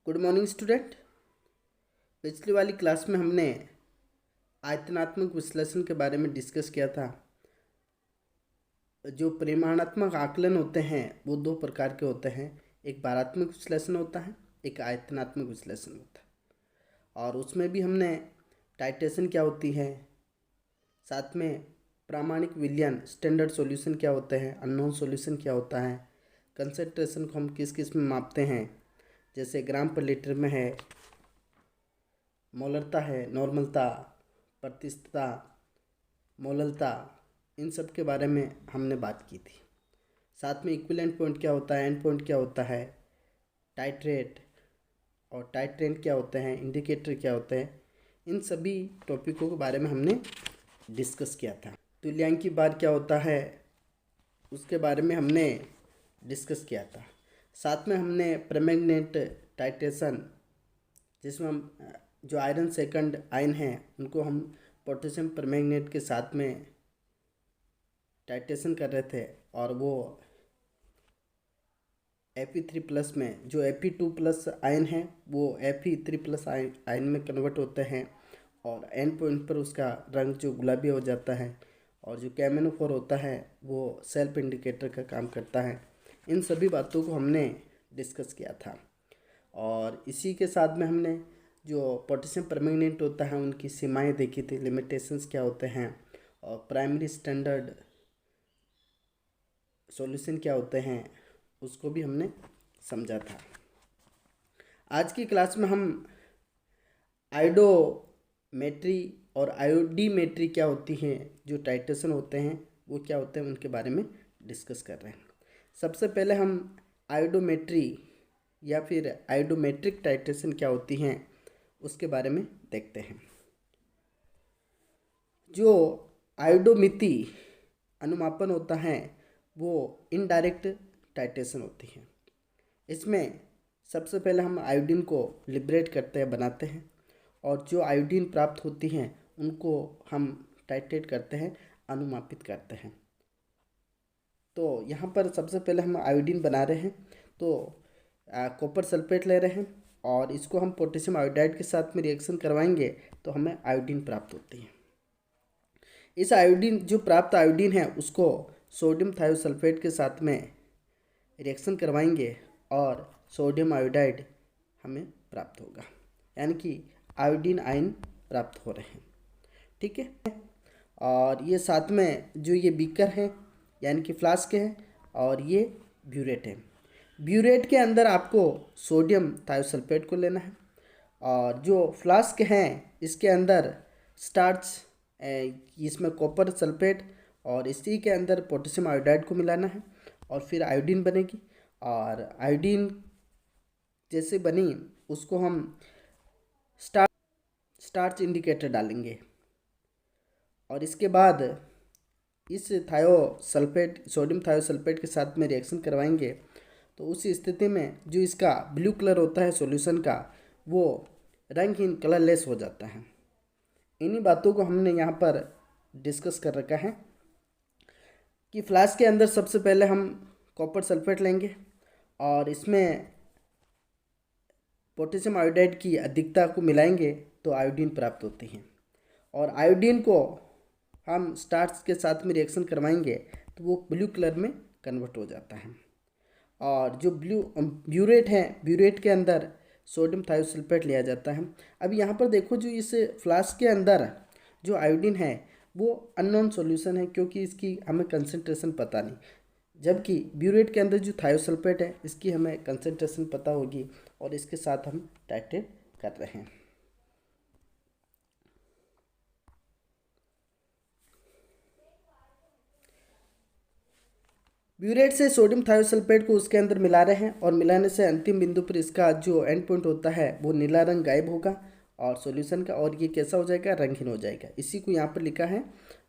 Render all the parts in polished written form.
Good morning student. पिछली वाली class में हमने आयतनात्मक विश्लेषण के बारे में डिस्कस किया था। जो परिमाणात्मक आकलन होते हैं वो दो प्रकार के होते हैं, एक बारात्मक विश्लेषण होता है, एक आयतनात्मक विश्लेषण होता है। और उसमें भी हमने टाइट्रेशन क्या होती है, साथ में प्रामाणिक विलयन स्टैंडर्ड सॉल्यूशन क्या होते हैं, अननोन सॉल्यूशन क्या होता है, कंसंट्रेशन को हम किस किस में मापते हैं, जैसे ग्राम पर लीटर में है, मोलरता है, नॉर्मलता, प्रतिशतता, मोललता, इन सब के बारे में हमने बात की थी। साथ में इक्विवेलेंट पॉइंट क्या होता है, एंड पॉइंट क्या होता है, टाइट्रेट और टाइट्रेंट क्या होते हैं, इंडिकेटर क्या होते हैं, इन सभी टॉपिकों के बारे में हमने डिस्कस किया था। तुल्यांकी बार क्या होता है उसके बारे में हमने डिस्कस किया था। साथ में हमने परमैंगनेट टाइट्रेशन, जिसमें हम जो आयरन सेकंड आयन हैं उनको हम पोटेशियम परमैंगनेट के साथ में टाइट्रेशन कर रहे थे, और वो Fe3+ में जो Fe2+ आयन है वो Fe3+ आयन में कन्वर्ट होते हैं, और एंड पॉइंट पर उसका रंग जो गुलाबी हो जाता है, और जो KMnO4 होता है वो सेल्फ इंडिकेटर का काम करता है। इन सभी बातों को हमने डिस्कस किया था। और इसी के साथ में हमने जो पोटेशियम परमैंगनेट होता है उनकी सीमाएं देखी थी, लिमिटेशंस क्या होते हैं, और प्राइमरी स्टैंडर्ड सॉल्यूशन क्या होते हैं उसको भी हमने समझा था। आज की क्लास में हम आयोडोमेट्री और आयोडीमेट्री क्या होती हैं, जो टाइट्रेशन होते हैं वो क्या होते हैं, उनके बारे में डिस्कस कर रहे हैं। सबसे पहले हम आयोडोमेट्री या फिर आयोडोमेट्रिक टाइट्रेशन क्या होती हैं उसके बारे में देखते हैं। जो आयोडोमिति अनुमापन होता है वो इनडायरेक्ट टाइट्रेशन होती है। इसमें सबसे पहले हम आयोडीन को लिबरेट करते हैं, बनाते हैं, और जो आयोडीन प्राप्त होती हैं उनको हम टाइट्रेट करते हैं, अनुमापित करते हैं। तो यहाँ पर सबसे पहले हम आयोडीन बना रहे हैं, तो कॉपर सल्फेट ले रहे हैं और इसको हम पोटेशियम आयोडाइड के साथ में रिएक्शन करवाएंगे तो हमें आयोडीन प्राप्त होती है। इस आयोडीन जो प्राप्त आयोडीन है उसको सोडियम थायोसल्फेट के साथ में रिएक्शन करवाएंगे और सोडियम आयोडाइड हमें प्राप्त होगा, यानी कि आयोडीन आयन प्राप्त हो रहे हैं। ठीक है। और ये साथ में जो ये बीकर है यानी कि फ्लास्क है, और ये ब्यूरेट है। ब्यूरेट के अंदर आपको सोडियम थायोसल्फेट को लेना है, और जो फ्लास्क हैं इसके अंदर स्टार्च, इसमें कॉपर सल्फेट, और इसी के अंदर पोटेशियम आयोडाइड को मिलाना है, और फिर आयोडीन बनेगी। और आयोडीन जैसे बनी उसको हम स्टार्च इंडिकेटर डालेंगे, और इसके बाद इस थायोसल्फेट सोडियम थायोसल्फेट के साथ में रिएक्शन करवाएंगे। तो उस स्थिति में जो इसका ब्लू कलर होता है सॉल्यूशन का, वो रंगहीन कलरलेस हो जाता है। इन्हीं बातों को हमने यहाँ पर डिस्कस कर रखा है कि फ्लास्क के अंदर सबसे पहले हम कॉपर सल्फेट लेंगे और इसमें पोटेशियम आयोडाइड की अधिकता को मिलाएंगे तो आयोडीन प्राप्त होती है, और आयोडीन को हम स्टार्च के साथ में रिएक्शन करवाएंगे तो वो ब्लू कलर में कन्वर्ट हो जाता है। और जो ब्यूरेट है, ब्यूरेट के अंदर सोडियम थायोसल्फेट लिया जाता है। अब यहाँ पर देखो, जो इस फ्लास्क के अंदर जो आयोडीन है वो अननोन सॉल्यूशन है, क्योंकि इसकी हमें कंसंट्रेशन पता नहीं, जबकि ब्यूरेट के अंदर जो थायोसल्फेट है इसकी हमें कंसंट्रेशन पता होगी, और इसके साथ हम टाइट्रेट कर रहे हैं। ब्यूरेट से सोडियम थायोसल्फेट को उसके अंदर मिला रहे हैं, और मिलाने से अंतिम बिंदु पर इसका जो एंड पॉइंट होता है वो नीला रंग गायब होगा और सॉल्यूशन का, और ये कैसा हो जाएगा, रंगहीन हो जाएगा। इसी को यहाँ पर लिखा है,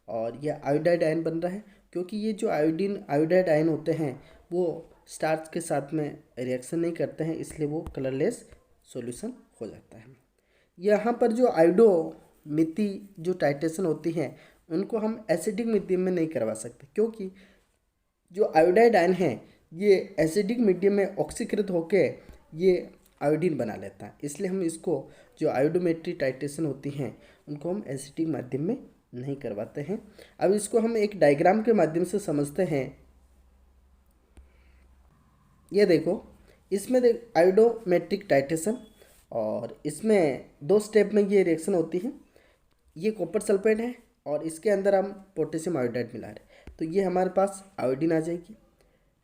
और यह आयोडाइड आयन बन रहा है, क्योंकि ये जो आयोडाइड आयन होते हैं वो स्टार्च के साथ में रिएक्शन नहीं करते हैं, इसलिए वो कलरलेस सॉल्यूशन हो जाता है। यहाँ पर जो आयोडोमिति जो टाइट्रेशन होती है उनको हम एसिडिक मीडियम में नहीं करवा सकते, क्योंकि जो आयोडाइड आयन है ये एसिडिक मीडियम में ऑक्सीकृत होकर ये आयोडीन बना लेता है। इसलिए हम इसको जो आयोडोमेट्री टाइट्रेशन होती हैं उनको हम एसिटिक माध्यम में नहीं करवाते हैं। अब इसको हम एक डायग्राम के माध्यम से समझते हैं। ये देखो, इसमें देख आयोडोमेट्रिक टाइट्रेशन, और इसमें 2 स्टेप में ये रिएक्शन होती है। ये कॉपर सल्फेट है और इसके अंदर हम पोटेशियम आयोडाइड मिला रहे हैं, तो ये हमारे पास आयोडीन आ जाएगी,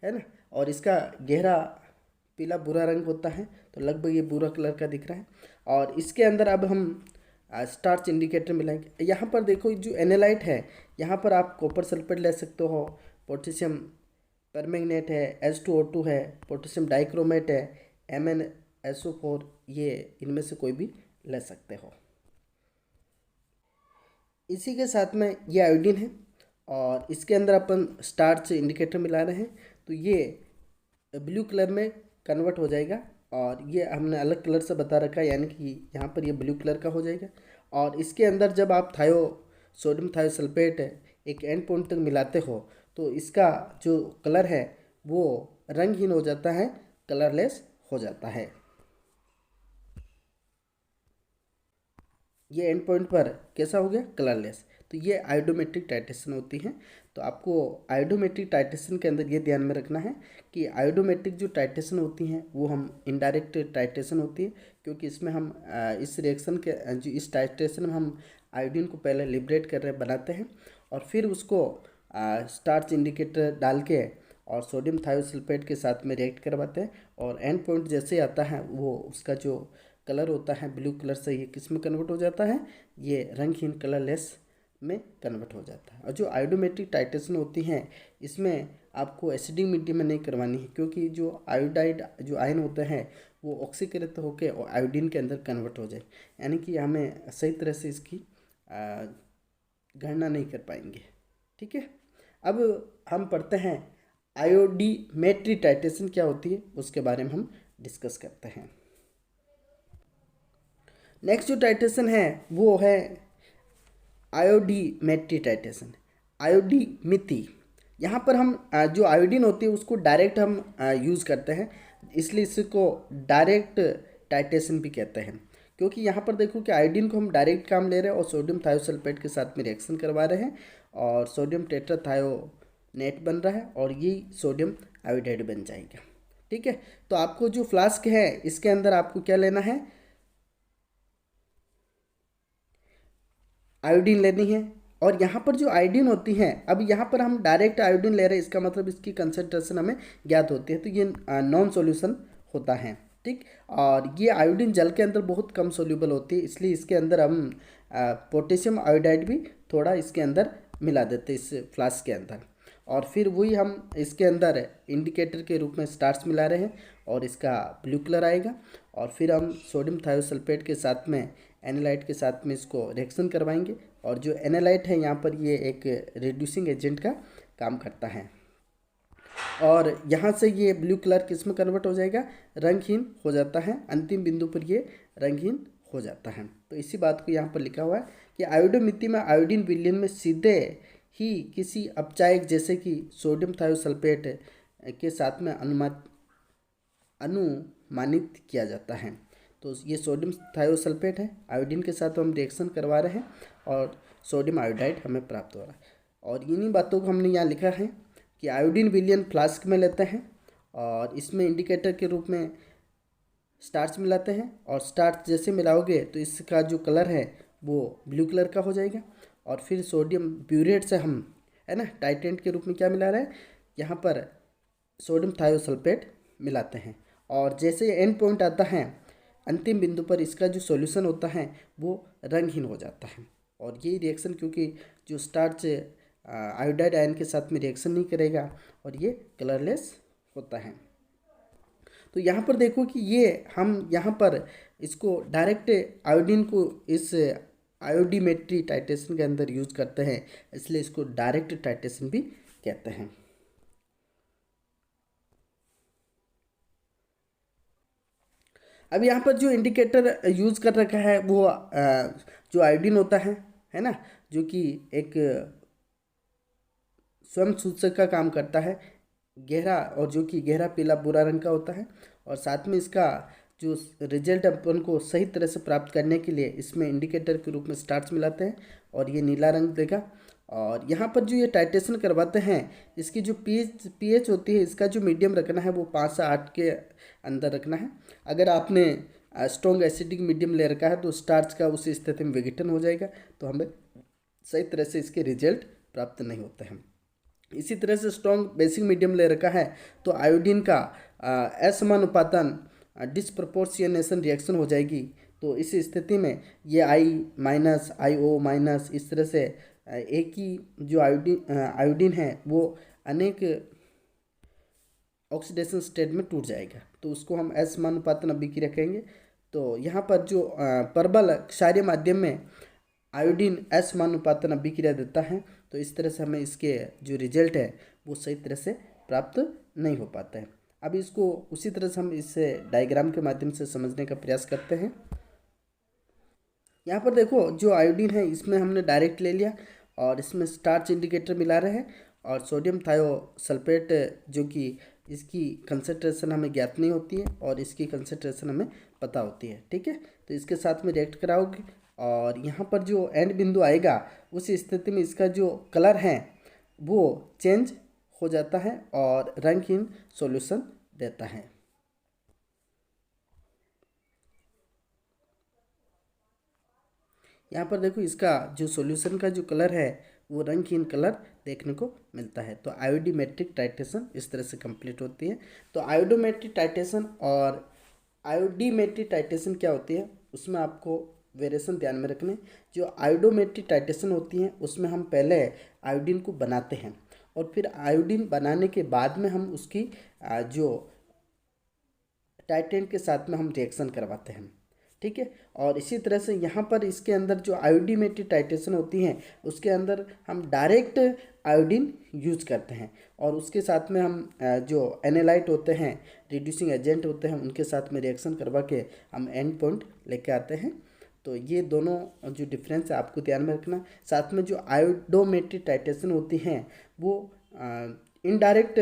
है ना। और इसका गहरा पीला भूरा रंग होता है, तो लगभग ये भूरा कलर का दिख रहा है। और इसके अंदर अब हम स्टार्च इंडिकेटर मिलाएंगे। यहाँ पर देखो जो एनालाइट है, यहाँ पर आप कॉपर सल्फेट ले सकते हो, पोटेशियम परमैंगनेट है, H2O2 है, पोटेशियम डाइक्रोमेट है, MnSO4, ये इनमें से कोई भी ले सकते हो। इसी के साथ में ये आयोडीन है और इसके अंदर अपन स्टार्च इंडिकेटर मिला रहे हैं, तो ये ब्लू कलर में कन्वर्ट हो जाएगा। और ये हमने अलग कलर से बता रखा है, यानी कि यहाँ पर ये ब्लू कलर का हो जाएगा। और इसके अंदर जब आप सोडियम थायोसल्फेट एक एंड पॉइंट तक मिलाते हो, तो इसका जो कलर है वो रंगहीन हो जाता है, कलरलेस हो जाता है। ये एंड पॉइंट पर कैसा हो गया, कलरलेस। तो ये आयोडोमेट्रिक टाइट्रेशन होती है। तो आपको आयोडोमेट्रिक टाइट्रेशन के अंदर ये ध्यान में रखना है कि आयोडोमेट्रिक जो टाइट्रेशन होती हैं वो हम इनडायरेक्ट टाइट्रेशन होती है, क्योंकि इसमें हम इस रिएक्शन के जो इस टाइट्रेशन में हम आयोडीन को पहले लिबरेट कर रहे बनाते हैं और फिर उसको स्टार्च इंडिकेटर डाल के और सोडियम थायोसल्फेट के साथ में रिएक्ट करवाते हैं। और एंड पॉइंट जैसे आता है वो उसका जो कलर होता है ब्लू कलर से, ये किस में कन्वर्ट हो जाता है, ये रंगहीन कलरलेस में कन्वर्ट हो जाता है। और जो आयोडोमेट्रिक टाइट्रेशन होती हैं इसमें आपको एसिडिक मीडियम में नहीं करवानी है, क्योंकि जो आयोडाइड जो आयन होते हैं वो ऑक्सीकृत होकर और आयोडीन के अंदर कन्वर्ट हो जाए, यानी कि हमें सही तरह से इसकी गणना नहीं कर पाएंगे। ठीक है, अब हम पढ़ते हैं आयोडीमेट्री टाइट्रेशन क्या होती है, उसके बारे में हम डिस्कस करते हैं। नेक्स्ट जो टाइट्रेशन है वो है आयोडीमेट्री टाइट्रेशन, आयोडीमिति। यहाँ पर हम जो आयोडीन होती है उसको डायरेक्ट हम यूज़ करते हैं, इसलिए इसको डायरेक्ट टाइट्रेशन भी कहते हैं। क्योंकि यहाँ पर देखो कि आयोडीन को हम डायरेक्ट काम ले रहे हैं और सोडियम थायोसल्फेट के साथ में रिएक्शन करवा रहे हैं और सोडियम टेट्राथायोनेट बन रहा है और ये सोडियम आयोडाइड बन जाएगा। ठीक है, तो आपको जो फ्लास्क है इसके अंदर आपको क्या लेना है, आयोडीन लेनी है। और यहाँ पर जो आयोडीन होती है, अब यहाँ पर हम डायरेक्ट आयोडीन ले रहे हैं, इसका मतलब इसकी कंसंट्रेशन हमें ज्ञात होती है, तो ये नॉन सॉल्यूशन होता है। ठीक, और ये आयोडीन जल के अंदर बहुत कम सोल्यूबल होती है, इसलिए इसके अंदर हम पोटेशियम आयोडाइड भी थोड़ा इसके अंदर मिला देते हैं इस फ्लास्क के अंदर। और फिर वही हम इसके अंदर इंडिकेटर के रूप में स्टार्च मिला रहे हैं और इसका ब्लू कलर आएगा। और फिर हम सोडियम थायोसल्फेट के साथ में एनालाइट के साथ में इसको रिएक्शन करवाएंगे। और जो एनालाइट है यहाँ पर ये एक रिड्यूसिंग एजेंट का काम करता है और यहाँ से ये ब्लू कलर किस में कन्वर्ट हो जाएगा, रंगहीन हो जाता है। अंतिम बिंदु पर ये रंगहीन हो जाता है। तो इसी बात को यहाँ पर लिखा हुआ है कि आयोडोमिति में आयोडीन विलयन में सीधे ही किसी अपचायक जैसे कि सोडियम थायोसल्फेट के साथ में अनुमानित किया जाता है। तो ये सोडियम थायोसल्फेट है, आयोडीन के साथ हम रिएक्शन करवा रहे हैं और सोडियम आयोडाइड हमें प्राप्त हो रहा है। और इन्हीं बातों को हमने यहाँ लिखा है कि आयोडीन विलयन फ्लास्क में लेते हैं और इसमें इंडिकेटर के रूप में स्टार्च मिलाते हैं और स्टार्च जैसे मिलाओगे तो इसका जो कलर है वो ब्लू कलर का हो जाएगा। और फिर सोडियम ब्यूरेट से हम, है ना, टाइटेंट के रूप में क्या मिला रहे हैं, यहाँ पर सोडियम थायोसल्फेट मिलाते हैं। और जैसे एंड पॉइंट आता है अंतिम बिंदु पर इसका जो सॉल्यूशन होता है वो रंगहीन हो जाता है। और ये रिएक्शन क्योंकि जो स्टार्च आयोडाइड आयन के साथ में रिएक्शन नहीं करेगा और ये कलरलेस होता है। तो यहाँ पर देखो कि ये हम यहाँ पर इसको डायरेक्ट आयोडीन को इस आयोडीमेट्री टाइट्रेशन के अंदर यूज करते हैं, इसलिए इसको डायरेक्ट टाइट्रेशन भी कहते हैं। अब यहाँ पर जो इंडिकेटर यूज कर रखा है वो जो आयोडीन होता है ना, जो कि एक स्वयं सूचक का काम करता है, गहरा, और जो कि गहरा पीला भूरा रंग का होता है। और साथ में इसका जो रिजल्ट अपन को सही तरह से प्राप्त करने के लिए इसमें इंडिकेटर के रूप में स्टार्च मिलाते हैं और ये नीला रंग देगा। और यहाँ पर जो ये टाइट्रेशन करवाते हैं इसकी जो पीएच होती है, इसका जो मीडियम रखना है वो 5 से 8 के अंदर रखना है। अगर आपने स्ट्रॉन्ग एसिडिक मीडियम ले रखा है तो स्टार्च का उस स्थिति में विघटन हो जाएगा, तो हमें सही तरह से इसके रिजल्ट प्राप्त नहीं होते हैं। इसी तरह से स्ट्रॉन्ग बेसिक मीडियम ले रखा है तो आयोडीन का असमानुपातन डिस्प्रपोर्शियनेशन रिएक्शन हो जाएगी। तो इस स्थिति में ये I- IO- इस तरह से एक ही जो आयोडीन है वो अनेक ऑक्सीडेशन स्टेट में टूट जाएगा, तो उसको हम असमानुपातन अभिक्रिया कहेंगे। तो यहाँ पर जो प्रबल क्षारीय माध्यम में आयोडीन असमानुपातन अभिक्रिया देता है, तो इस तरह से हमें इसके जो रिजल्ट है वो सही तरह से प्राप्त नहीं हो पाता है। अब इसको उसी तरह से हम इसे डायग्राम के माध्यम से समझने का प्रयास करते हैं। यहाँ पर देखो जो आयोडीन है इसमें हमने डायरेक्ट ले लिया और इसमें स्टार्च इंडिकेटर मिला रहे हैं, और सोडियम थायोसल्फेट जो कि इसकी कंसंट्रेशन हमें ज्ञात नहीं होती है और इसकी कंसंट्रेशन हमें पता होती है। ठीक है, तो इसके साथ में रिएक्ट कराओगे और यहाँ पर जो एंड बिंदु आएगा उस स्थिति में इसका जो कलर है वो चेंज हो जाता है और रंगहीन सॉल्यूशन देता है। यहाँ पर देखो इसका जो सॉल्यूशन का जो कलर है वो रंगहीन कलर देखने को मिलता है। तो आयोडीमेट्रिक टाइट्रेशन इस तरह से कंप्लीट होती है। तो आयोडोमेट्रिक टाइट्रेशन और आयोडीमेट्रिक टाइट्रेशन क्या होती है उसमें आपको वेरिएशन ध्यान में रखने। जो आयोडोमेट्रिक टाइट्रेशन होती है उसमें हम पहले आयोडीन को बनाते हैं और फिर आयोडीन बनाने के बाद में हम उसकी जो टाइटेंट के साथ में हम रिएक्शन करवाते हैं। ठीक है, और इसी तरह से यहाँ पर इसके अंदर जो आयोडीमेट्रिक टाइट्रेशन होती है उसके अंदर हम डायरेक्ट आयोडीन यूज करते हैं और उसके साथ में हम जो एनालाइट होते हैं, रिड्यूसिंग एजेंट होते हैं, उनके साथ में रिएक्शन करवा के हम एंड पॉइंट लेके आते हैं। तो ये दोनों जो डिफरेंस है आपको ध्यान में रखना। साथ में जो आयोडोमेट्रिक टाइट्रेशन होती हैं वो इनडायरेक्ट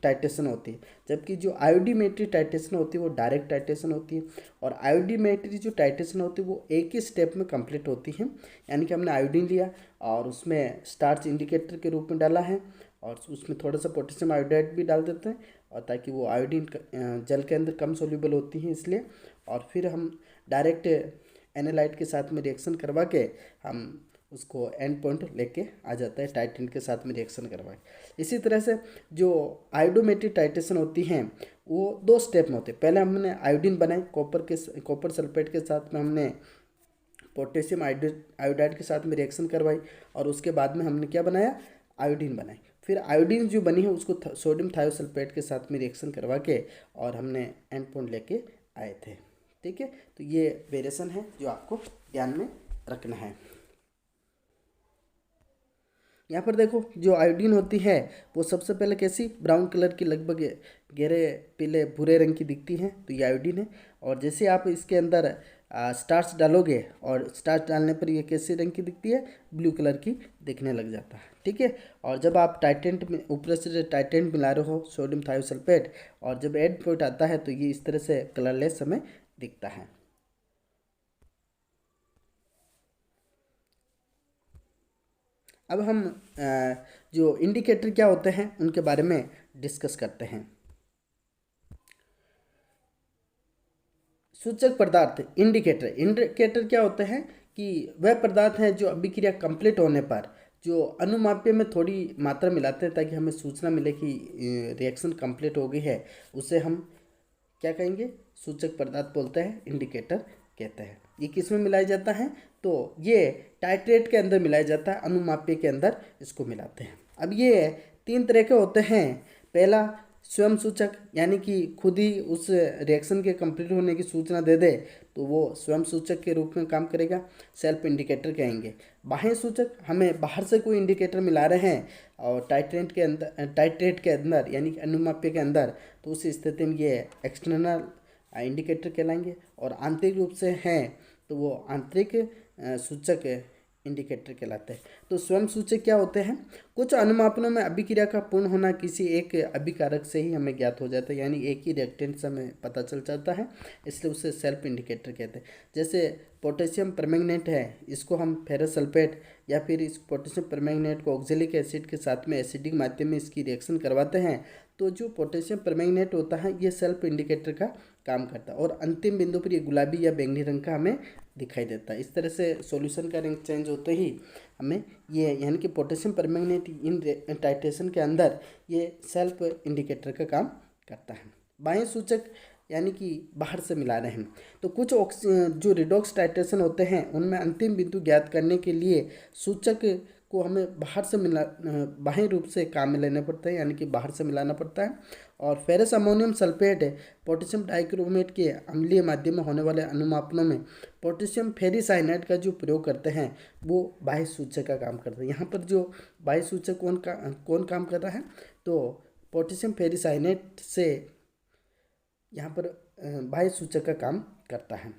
टाइट्रेशन होती है, जबकि जो आयोडीमेट्रिक टाइट्रेशन होती है वो डायरेक्ट टाइट्रेशन होती है। और आयोडीमेट्रिक जो टाइट्रेशन होती है वो एक ही स्टेप में कंप्लीट होती है, यानी कि हमने आयोडीन लिया और उसमें स्टार्च इंडिकेटर के रूप में डाला है और उसमें थोड़ा सा पोटेशियम आयोडाइड भी डाल देते हैं और ताकि वो आयोडीन जल के अंदर कम सोल्यूबल होती है इसलिए। और फिर हम डायरेक्ट एनालाइट के साथ में रिएक्शन करवा के हम उसको एंड पॉइंट लेके आ जाता है टाइटेंट के साथ में रिएक्शन करवाए। इसी तरह से जो आयोडोमेट्रिक टाइट्रेशन होती हैं वो 2 स्टेप में होते हैं। पहले हमने आयोडीन बनाई कॉपर सल्फेट के साथ में हमने पोटेशियम आयोडाइड के साथ में रिएक्शन करवाई और उसके बाद में हमने क्या बनाया, आयोडीन बनाई। फिर आयोडीन जो बनी है उसको सोडियम थायोसल्फेट के साथ में रिएक्शन करवा के और हमने एंड पॉइंट लेके आए थे। ठीक है, तो ये वेरिएशन है जो आपको ध्यान में रखना है। यहाँ पर देखो जो आयोडीन होती है वो सबसे पहले कैसी ब्राउन कलर की, लगभग गहरे पीले भूरे रंग की दिखती है, तो ये आयोडीन है। और जैसे आप इसके अंदर स्टार्च डालोगे और स्टार्च डालने पर ये कैसे रंग की दिखती है, ब्लू कलर की दिखने लग जाता है। ठीक है, और जब आप टाइटेंट में ऊपर से टाइटेंट मिला रहे हो सोडियम थायोसल्फेट और जब एंड पॉइंट आता है तो ये इस तरह से कलरलेस हमें दिखता है। अब हम जो इंडिकेटर क्या होते हैं उनके बारे में डिस्कस करते हैं। सूचक पदार्थ इंडिकेटर क्या होते हैं कि वह पदार्थ हैं जो अभिक्रिया कंप्लीट होने पर जो अनुमाप्य में थोड़ी मात्रा मिलाते हैं ताकि हमें सूचना मिले कि रिएक्शन कंप्लीट हो गई है, उसे हम क्या कहेंगे, सूचक पदार्थ बोलते हैं, इंडिकेटर कहते हैं। ये किस में मिलाया जाता है, तो ये टाइट्रेट के अंदर मिलाया जाता है, अनुमाप्य के अंदर इसको मिलाते हैं। अब ये 3 तरह के होते हैं। पहला स्वयं सूचक, यानी कि खुद ही उस रिएक्शन के कंप्लीट होने की सूचना दे दे तो वो स्वयं सूचक के रूप में काम करेगा, सेल्फ इंडिकेटर कहेंगे। बाह्य सूचक, हमें बाहर से कोई इंडिकेटर मिला रहे हैं और टाइट्रेट के अंदर यानी कि अनुमाप्य के अंदर, तो उस स्थिति में ये एक्सटर्नल इंडिकेटर कहलाएंगे। और आंतरिक रूप से हैं तो वो आंतरिक सूचक इंडिकेटर कहलाते हैं। तो स्वयं सूचक क्या होते हैं? कुछ अनुमापनों में अभिक्रिया का पूर्ण होना किसी एक अभिकारक से ही हमें ज्ञात हो जाता है, यानी एक ही रिएक्टेंट से हमें पता चल जाता है, इसलिए उसे सेल्फ इंडिकेटर कहते हैं। जैसे पोटेशियम परमैंगनेट है, इसको हम फेरस सल्फेट या फिर इस पोटेशियम परमैंगनेट को ऑक्जेलिक एसिड के साथ में एसिडिक माध्यम में इसकी रिएक्शन करवाते हैं, तो जो पोटेशियम परमैंगनेट होता है ये सेल्फ इंडिकेटर का काम करता है, और अंतिम बिंदु पर ये गुलाबी या बैंगनी रंग का हमें दिखाई देता है। इस तरह से सॉल्यूशन का रंग चेंज होते ही हमें ये, यानी कि पोटेशियम परमैंगनेट इन टाइट्रेशन के अंदर ये सेल्फ इंडिकेटर का काम करता है। बाह्य सूचक यानी कि बाहर से मिला रहे हैं, तो कुछ जो रिडॉक्स टाइट्रेशन होते हैं उनमें अंतिम बिंदु ज्ञात करने के लिए सूचक को हमें बाहर से बाह्य रूप से काम में लेने पड़ते हैं, यानी कि बाहर से मिलाना पड़ता है। और ferrous ammonium sulphate potassium dichromate के अम्लीय माध्यम में होने वाले अनुमापनों में पोटेशियम फेरिसाइनाइड का जो प्रयोग करते हैं वो बाह्य सूचक का काम करता है। यहाँ पर जो बाह्य सूचक कौन काम कर रहा है? तो पोटेशियम फेरिसाइनाइड से यहाँ पर बाह्य सूचक का काम करता है।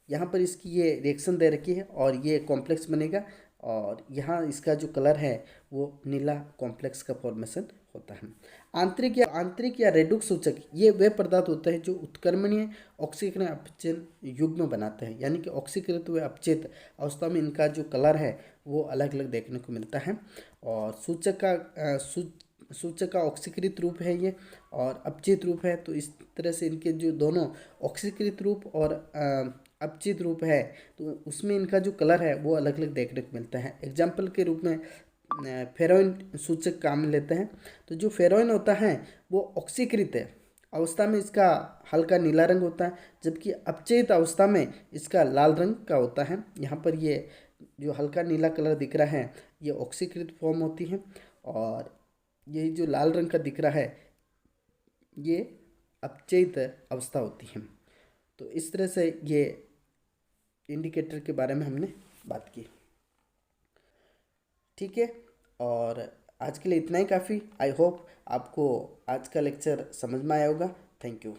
यहाँ पर इसकी ये रिएक्शन दे रखी है और ये कॉम्प्लेक्स बनेगा, और यहाँ इसका जो कलर है वो नीला कॉम्प्लेक्स का फॉर्मेशन होता है। आंतरिक या रेडुक्स सूचक ये वे पदार्थ होते हैं जो उत्क्रमणीय ऑक्सीकरण अपचयन युग्म बनाते हैं, यानी कि ऑक्सीकृत व अपचेत अवस्था में इनका जो कलर है वो अलग अलग देखने को मिलता है। और सूचक का ऑक्सीकृत रूप है ये, और अपचेत रूप है। तो इस तरह से इनके जो दोनों ऑक्सीकृत रूप और अपचित रूप है, तो उसमें इनका जो कलर है वो अलग अलग देखने को मिलता है। एग्जाम्पल के रूप में फेरोइन सूचक काम में लेते हैं। तो जो फेरोइन होता है वो ऑक्सीकृत है अवस्था में इसका हल्का नीला रंग होता है, जबकि अपचेत अवस्था में इसका लाल रंग का होता है। यहाँ पर ये जो हल्का नीला कलर दिख रहा है ये ऑक्सीकृत फॉर्म होती है, और ये जो लाल रंग का दिख रहा है ये अपचेत अवस्था होती है। तो इस तरह से ये इंडिकेटर के बारे में हमने बात की। ठीक है, और आज के लिए इतना ही काफ़ी। आई होप आपको आज का लेक्चर समझ में आया होगा। Thank you.